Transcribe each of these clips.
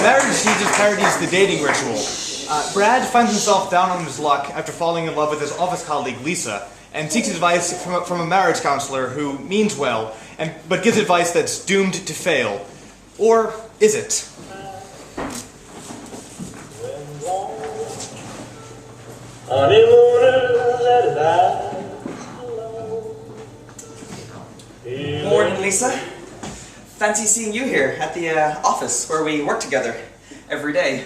Marriage Jesus parodies the dating ritual. Brad finds himself down on his luck after falling in love with his office colleague Lisa, and seeks advice from a marriage counselor who means well, but gives advice that's doomed to fail. Or is it? Morning, Lisa. Fancy seeing you here at the office where we work together every day.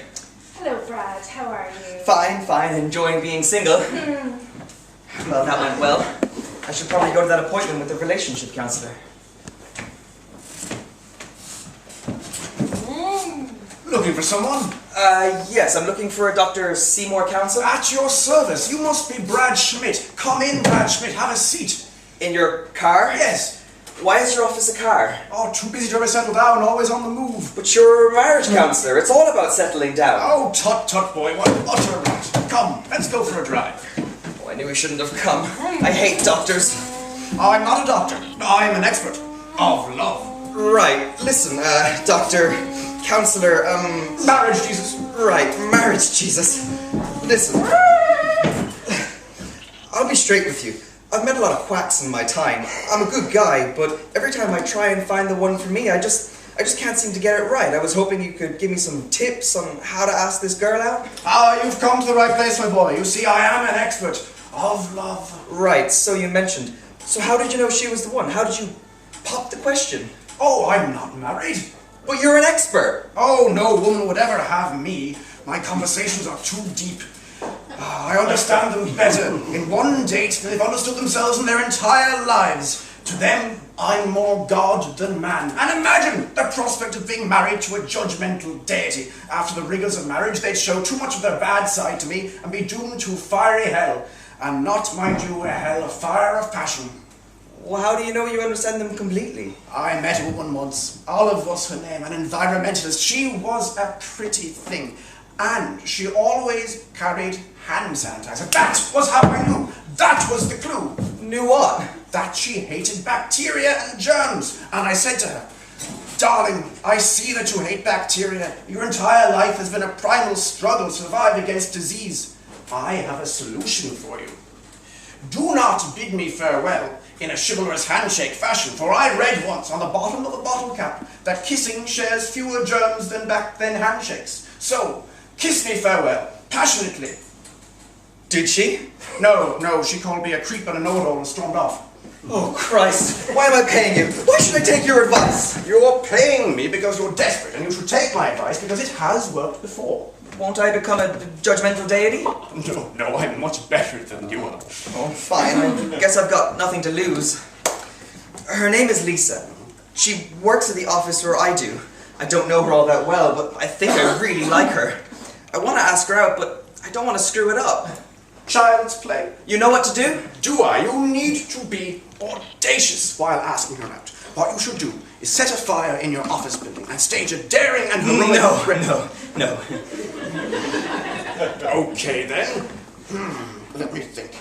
Hello, Brad. How are you? Fine. Enjoying being single. Well, that went well. I should probably go to that appointment with the relationship counselor. Looking for someone? Yes, I'm looking for a Dr. Seymour Counsel. At your service. You must be Brad Schmidt. Come in, Brad Schmidt. Have a seat. In your car? Yes. Why is your office a car? Oh, too busy to ever settle down. Always on the move. But you're a marriage counselor. It's all about settling down. Oh, tut, boy. What utter rot. Come, let's go for a drive. Oh, I knew we shouldn't have come. I hate doctors. I'm not a doctor. I'm an expert of love. Right. Listen, Dr. Counselor, Marriage, Jesus. Right, marriage, Jesus. Listen. I'll be straight with you. I've met a lot of quacks in my time. I'm a good guy, but every time I try and find the one for me, I just can't seem to get it right. I was hoping you could give me some tips on how to ask this girl out. You've come to the right place, my boy. You see, I am an expert of love. Right, so you mentioned. So how did you know she was the one? How did you pop the question? Oh, I'm not married. But you're an expert. Oh, no woman would ever have me. My conversations are too deep. I understand them better in one date than they've understood themselves in their entire lives. To them, I'm more God than man. And imagine the prospect of being married to a judgmental deity. After the rigors of marriage, they'd show too much of their bad side to me and be doomed to fiery hell. And not, mind you, a hell of fire of passion. Well, how do you know you understand them completely? I met a woman once. Olive was her name, an environmentalist. She was a pretty thing. And she always carried hand sanitizer. That was how I knew. That was the clue. Knew what? That she hated bacteria and germs. And I said to her, darling, I see that you hate bacteria. Your entire life has been a primal struggle to survive against disease. I have a solution for you. Do not bid me farewell in a chivalrous handshake fashion, for I read once on the bottom of a bottle cap that kissing shares fewer germs than handshakes. So, kiss me farewell, passionately. Did she? No, she called me a creep and a know-it-all and stormed off. Oh, Christ. Why am I paying you? Why should I take your advice? You're paying me because you're desperate, and you should take my advice because it has worked before. Won't I become a judgmental deity? No, I'm much better than you are. Oh, fine. I guess I've got nothing to lose. Her name is Lisa. She works at the office where I do. I don't know her all that well, but I think I really like her. I want to ask her out, but I don't want to screw it up. Child's play. You know what to do? Do I? You need to be audacious while asking her out. What you should do is set a fire in your office building and stage a daring and heroic... No. Okay, then. Let me think.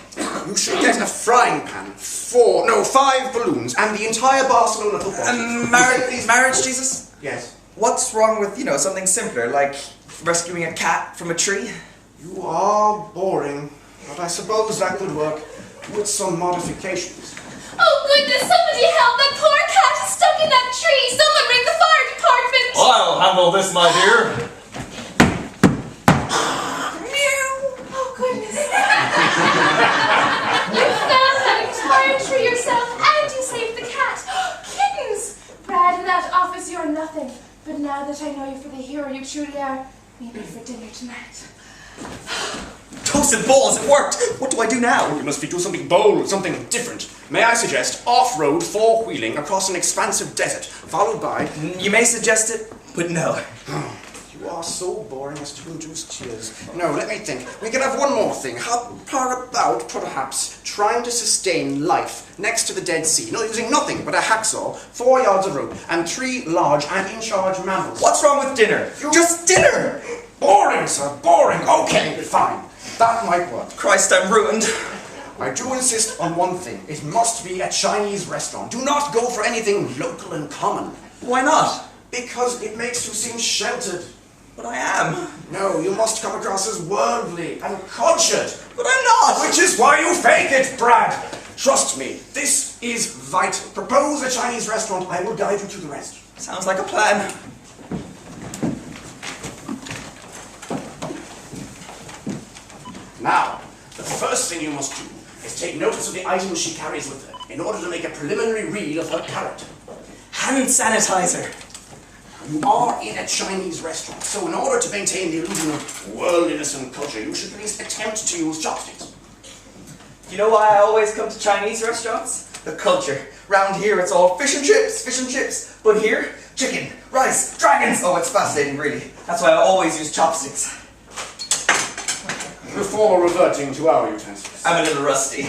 You should get a frying pan, 5 balloons, and the entire Barcelona football team. Marriage, Jesus? Yes. What's wrong with, something simpler, like rescuing a cat from a tree? You are boring, but I suppose that could work with some modifications. Oh, goodness, somebody help! That poor cat is stuck in that tree! Someone ring the fire department! I'll handle this, my dear. Oh, goodness. You fell that entire tree yourself, and you saved the cat. Kittens! Brad, in that office, you're nothing. But now that I know you for the hero you truly are, maybe for dinner tonight. Toasted balls, it worked! What do I do now? You must do something bold, something different. May I suggest off-road four-wheeling across an expansive desert, followed by... You may suggest it, but no. You are so boring as to induce tears. No, let me think. We can have one more thing. How about, perhaps, trying to sustain life next to the Dead Sea, using nothing but a hacksaw, 4 yards of rope, and 3 large and in-charge mammals. What's wrong with dinner? Just dinner! Boring, sir, boring. Okay, fine. That might work. Christ, I'm ruined. I do insist on one thing. It must be a Chinese restaurant. Do not go for anything local and common. Why not? Because it makes you seem sheltered. But I am. No, you must come across as worldly and cultured. But I'm not. Which is why you fake it, Brad. Trust me, this is vital. Propose a Chinese restaurant, I will guide you to the rest. Sounds like a plan. Now, the first thing you must do is take notice of the items she carries with her in order to make a preliminary read of her character. Hand sanitizer. You are in a Chinese restaurant, so in order to maintain the illusion of worldliness and culture, you should at least attempt to use chopsticks. You know why I always come to Chinese restaurants? The culture. Round here it's all fish and chips. But here, chicken, rice, dragons. Oh, it's fascinating, really. That's why I always use chopsticks. Before reverting to our utensils. I'm a little rusty.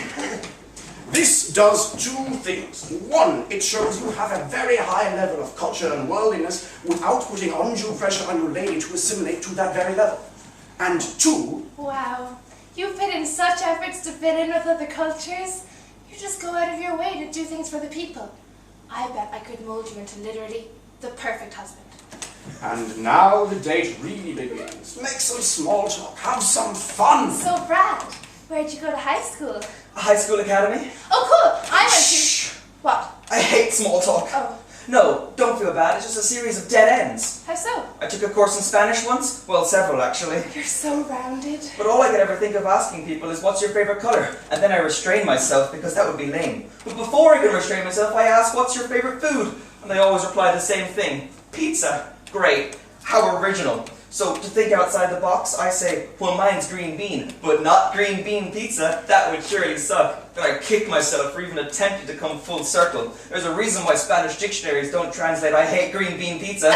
This does two things. One, it shows you have a very high level of culture and worldliness without putting undue pressure on your lady to assimilate to that very level. And two... Wow. You put in such efforts to fit in with other cultures. You just go out of your way to do things for the people. I bet I could mold you into literally the perfect husband. And now the date really begins. Make some small talk. Have some fun. So, Brad, where'd you go to high school? A high school academy? Oh, cool. I went to... Shh. What? I hate small talk. Oh. No, don't feel bad. It's just a series of dead ends. How so? I took a course in Spanish once. Well, several, actually. You're so rounded. But all I could ever think of asking people is, what's your favorite color? And then I restrain myself because that would be lame. But before I can restrain myself, I ask, what's your favorite food? And they always reply the same thing. Pizza. Great. How original. So, to think outside the box, I say, well, mine's green bean, but not green bean pizza. That would surely suck. Then I kick myself for even attempting to come full circle. There's a reason why Spanish dictionaries don't translate, I hate green bean pizza.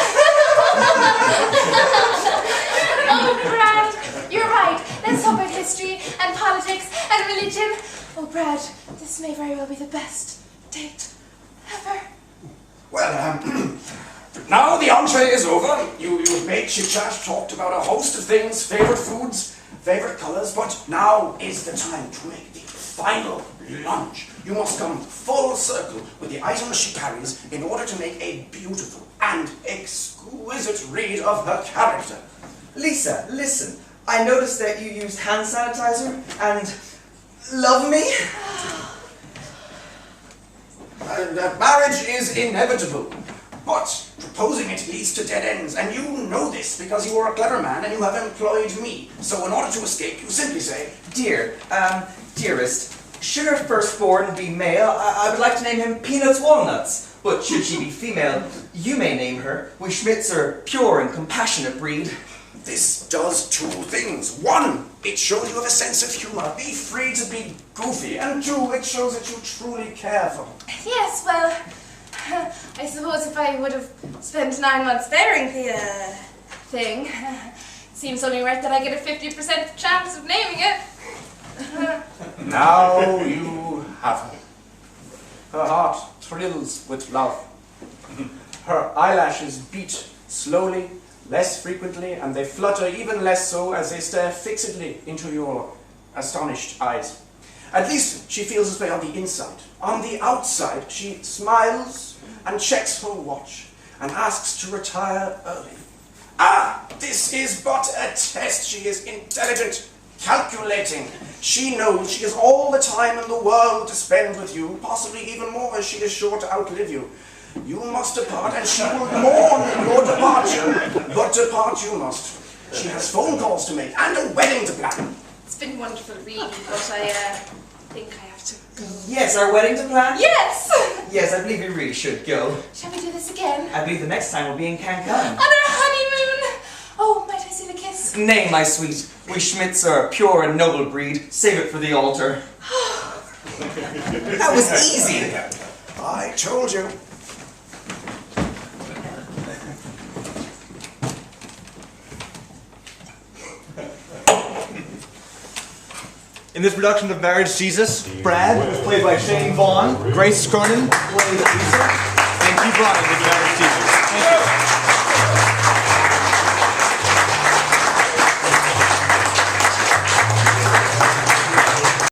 Oh, Brad, you're right. Let's talk about history and politics and religion. Oh, Brad, this may very well be the best date ever. Well, now the entree is over. You've made chit-chat, talked about a host of things, favorite foods, favorite colors, but now is the time to make the final lunge. You must come full circle with the items she carries in order to make a beautiful and exquisite read of her character. Lisa, listen. I noticed that you used hand sanitizer and love me. Marriage is inevitable, but proposing it leads to dead ends, and you know this because you are a clever man and you have employed me. So in order to escape, you simply say, Dearest, should her firstborn be male, I would like to name him Peanuts Walnuts. But should she be female, you may name her. We Schmidts are pure and compassionate breed. This does two things. One, it shows you have a sense of humor. Be free to be goofy. And two, it shows that you truly care for her. Yes, well, I suppose if I would have spent 9 months bearing the, thing, seems only right that I get a 50% chance of naming it. Now you have her. Her heart thrills with love. Her eyelashes beat slowly, less frequently, and they flutter even less so as they stare fixedly into your astonished eyes. At least she feels this way on the inside. On the outside, she smiles and checks her watch and asks to retire early. Ah, this is but a test. She is intelligent, calculating. She knows she has all the time in the world to spend with you, possibly even more, as she is sure to outlive you. You must depart, and she will mourn your departure, but depart you must. She has phone calls to make and a wedding to plan. It's been wonderful reading, but I think I have to go. Yes, our wedding to plan? Yes! Yes, I believe we really should go. Shall we do this again? I believe the next time we'll be in Cancun. On our honeymoon! Oh, might I steal a kiss? Nay, my sweet, we Schmidts are a pure and noble breed. Save it for the altar. That was easy. I told you. In this production of Marriage Jesus, Brad was played by Shane Vaughn, Grace Cronin played Lisa, and Keith Ryan was Marriage Jesus. Thank you.